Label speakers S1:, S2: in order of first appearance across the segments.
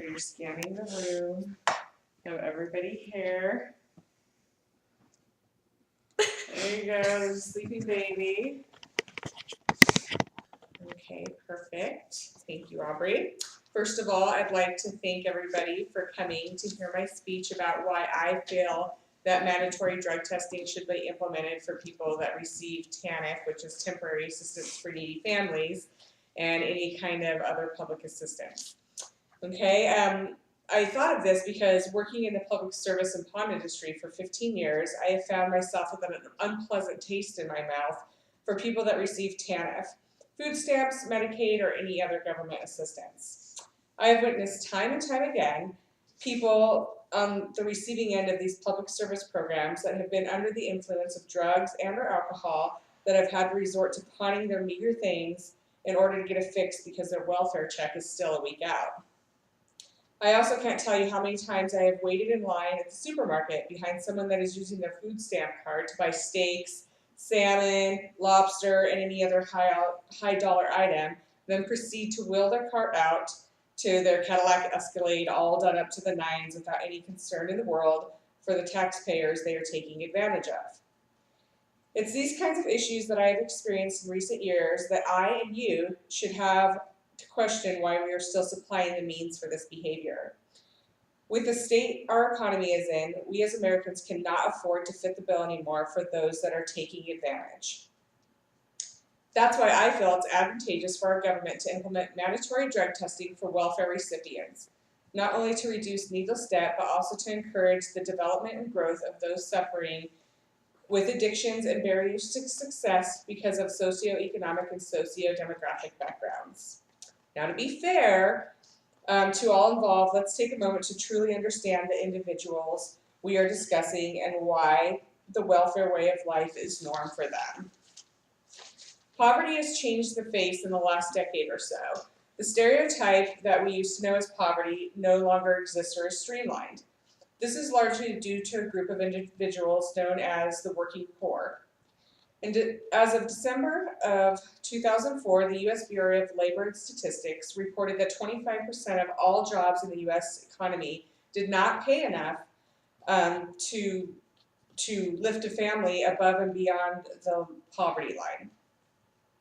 S1: So you're scanning the room. You have everybody here. There you go, there's a sleeping baby. Okay, perfect. Thank you, Aubrey. First of all, I'd like to thank everybody for coming to hear my speech about why I feel that mandatory drug testing should be implemented for people that receive TANF, which is Temporary Assistance for Needy Families, and any kind of other public assistance. Okay, I thought of this because working in the public service and pond industry for 15 years, I have found myself with an unpleasant taste in my mouth for people that receive TANF, food stamps, Medicaid, or any other government assistance. I have witnessed time and time again people on the receiving end of these public service programs that have been under the influence of drugs and or alcohol that have had to resort to pawning their meager things in order to get a fix because their welfare check is still a week out. I also can't tell you how many times I have waited in line at the supermarket behind someone that is using their food stamp card to buy steaks, salmon, lobster, and any other high dollar item, then proceed to wheel their cart out to their Cadillac Escalade all done up to the nines without any concern in the world for the taxpayers they are taking advantage of. It's these kinds of issues that I have experienced in recent years that I and you should have to question why we are still supplying the means for this behavior. With the state our economy is in, we as Americans cannot afford to fit the bill anymore for those that are taking advantage. That's why I feel it's advantageous for our government to implement mandatory drug testing for welfare recipients, not only to reduce needless debt, but also to encourage the development and growth of those suffering with addictions and barriers to success because of socioeconomic and socio-demographic backgrounds. Now, to be fair to all involved, let's take a moment to truly understand the individuals we are discussing and why the welfare way of life is norm for them. Poverty has changed the face in the last decade or so. The stereotype that we used to know as poverty no longer exists or is streamlined. This is largely due to a group of individuals known as the working poor. And as of December of 2004, the U.S. Bureau of Labor and Statistics reported that 25% of all jobs in the U.S. economy did not pay enough to lift a family above and beyond the poverty line.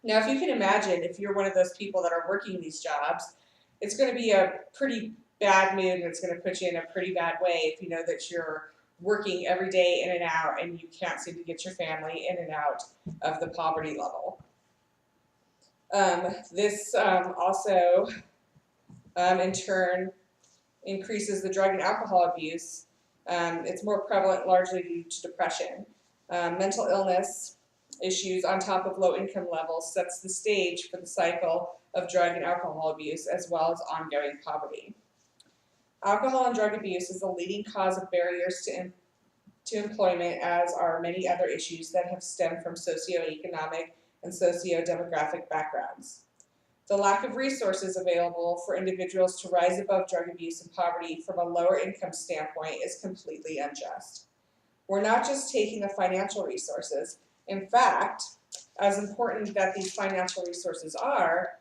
S1: Now, if you can imagine, if you're one of those people that are working these jobs, it's going to be a pretty bad mood and it's going to put you in a pretty bad way if you know that you're working every day in and out and you can't seem to get your family in and out of the poverty level. This also, in turn, increases the drug and alcohol abuse. It's more prevalent largely due to depression. Mental illness issues on top of low income levels sets the stage for the cycle of drug and alcohol abuse as well as ongoing poverty. Alcohol and drug abuse is the leading cause of barriers to employment, as are many other issues that have stemmed from socioeconomic and socio-demographic backgrounds. The lack of resources available for individuals to rise above drug abuse and poverty from a lower income standpoint is completely unjust. We're not just taking the financial resources. In fact, as important that these financial resources are,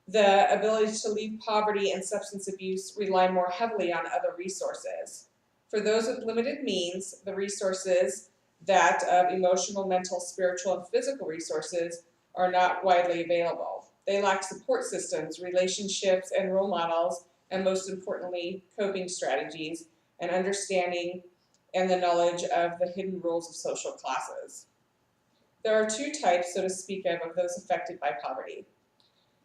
S1: the ability to leave poverty and substance abuse rely more heavily on other resources. For those with limited means, the resources that of emotional, mental, spiritual, and physical resources are not widely available. They lack support systems, relationships, and role models, and most importantly, coping strategies and understanding and the knowledge of the hidden rules of social classes. There are two types, so to speak of those affected by poverty.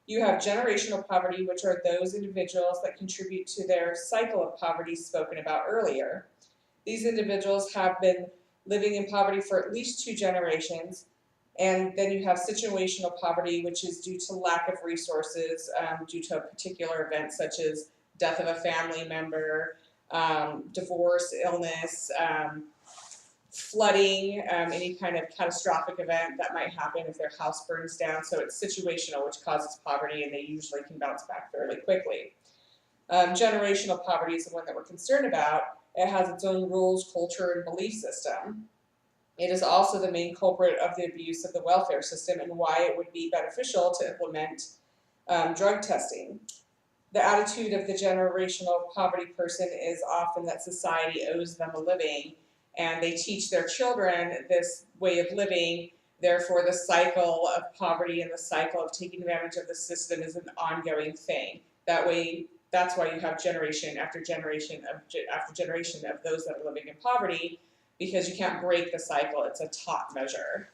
S1: You have generational poverty, which are those individuals that contribute to their cycle of poverty spoken about earlier. These individuals have been living in poverty for at least 2 generations. And then you have situational poverty, which is due to lack of resources due to a particular event such as death of a family member, divorce, illness, flooding, any kind of catastrophic event that might happen if their house burns down. So it's situational, which causes poverty, and they usually can bounce back fairly quickly. Generational poverty is the one that we're concerned about. It has its own rules, culture, and belief system. It is also the main culprit of the abuse of the welfare system and why it would be beneficial to implement drug testing. the attitude of the generational poverty person is often that society owes them a living, and they teach their children this way of living. Therefore, the cycle of poverty and the cycle of taking advantage of the system is an ongoing thing. That way, that's why you have generation after generation of those that are living in poverty, because you can't break the cycle. It's a taught measure.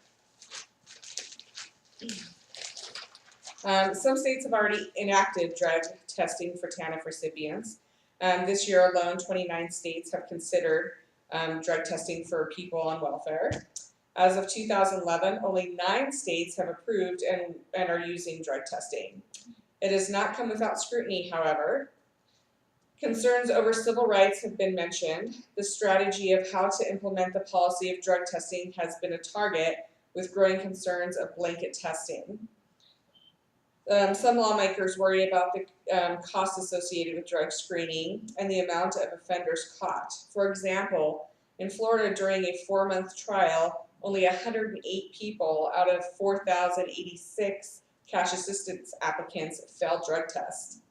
S1: Some states have already enacted drug testing for TANF recipients. This year alone, 29 states have considered drug testing for people on welfare. As of 2011, only 9 states have approved and are using drug testing. It has not come without scrutiny, however. Concerns over civil rights have been mentioned. The strategy of how to implement the policy of drug testing has been a target, with growing concerns of blanket testing. Some lawmakers worry about the costs associated with drug screening and the amount of offenders caught. For example, in Florida, during a 4-month trial, only 108 people out of 4,086 cash assistance applicants failed drug tests.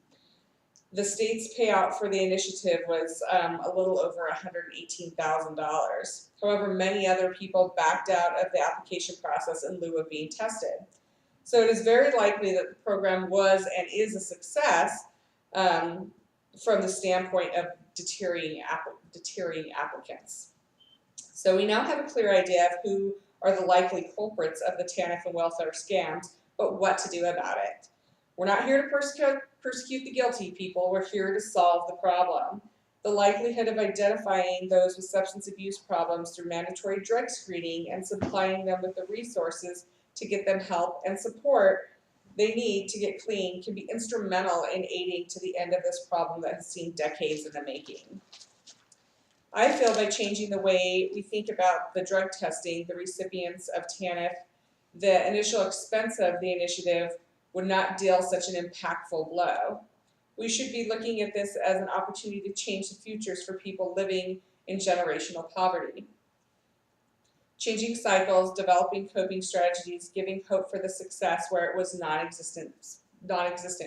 S1: The state's payout for the initiative was a little over $118,000. However, many other people backed out of the application process in lieu of being tested. So it is very likely that the program was and is a success from the standpoint of deterring applicants. So we now have a clear idea of who are the likely culprits of the TANF and welfare scams, but what to do about it. We're not here to persecute the guilty people, we're here to solve the problem. The likelihood of identifying those with substance abuse problems through mandatory drug screening and supplying them with the resources to get them help and support they need to get clean can be instrumental in aiding to the end of this problem that has seen decades in the making. I feel by changing the way we think about the drug testing, the recipients of TANF, the initial expense of the initiative would not deal such an impactful blow. We should be looking at this as an opportunity to change the futures for people living in generational poverty. Changing cycles, developing coping strategies, giving hope for the success where it was non-existent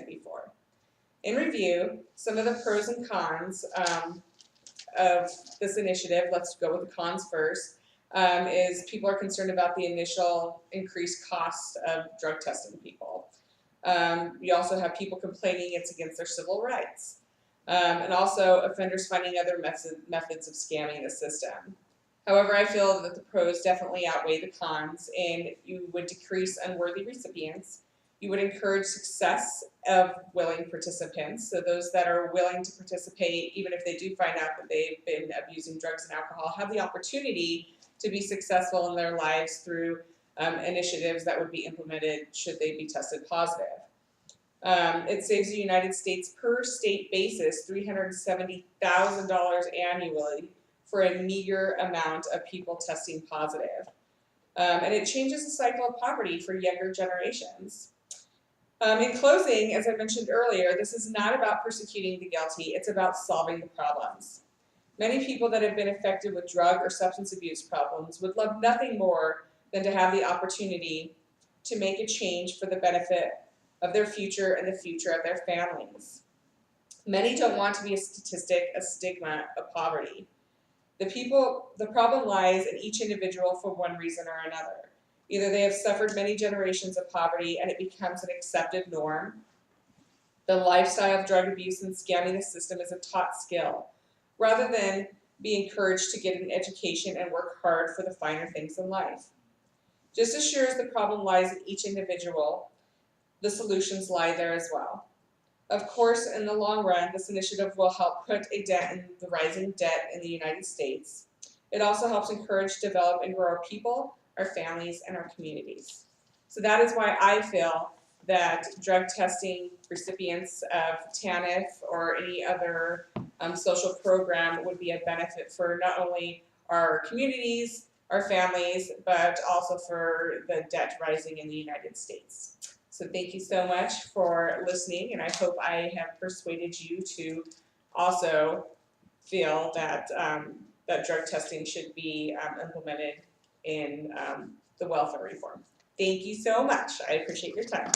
S1: before. In review, some of the pros and cons of this initiative, let's go with the cons first, is people are concerned about the initial increased cost of drug testing people. You also have people complaining it's against their civil rights. And also offenders finding other methods of scamming the system. However, I feel that the pros definitely outweigh the cons, and you would decrease unworthy recipients. You would encourage success of willing participants, so those that are willing to participate, even if they do find out that they've been abusing drugs and alcohol, have the opportunity to be successful in their lives through initiatives that would be implemented should they be tested positive. It saves the United States per state basis $370,000 annually for a meager amount of people testing positive. And it changes the cycle of poverty for younger generations. In closing, as I mentioned earlier, this is not about persecuting the guilty, it's about solving the problems. Many people that have been affected with drug or substance abuse problems would love nothing more than to have the opportunity to make a change for the benefit of their future and the future of their families. Many don't want to be a statistic, a stigma of poverty. The problem lies in each individual for one reason or another. Either they have suffered many generations of poverty and it becomes an accepted norm. The lifestyle of drug abuse and scamming the system is a taught skill, rather than be encouraged to get an education and work hard for the finer things in life. Just as sure as the problem lies in each individual, the solutions lie there as well. Of course, in the long run, this initiative will help put a dent in the rising debt in the United States. It also helps encourage, develop, and grow our people, our families, and our communities. So that is why I feel that drug testing recipients of TANF or any other social program would be a benefit for not only our communities, our families, but also for the debt rising in the United States. So thank you so much for listening, and I hope I have persuaded you to also feel that that drug testing should be implemented in the welfare reform. Thank you so much. I appreciate your time.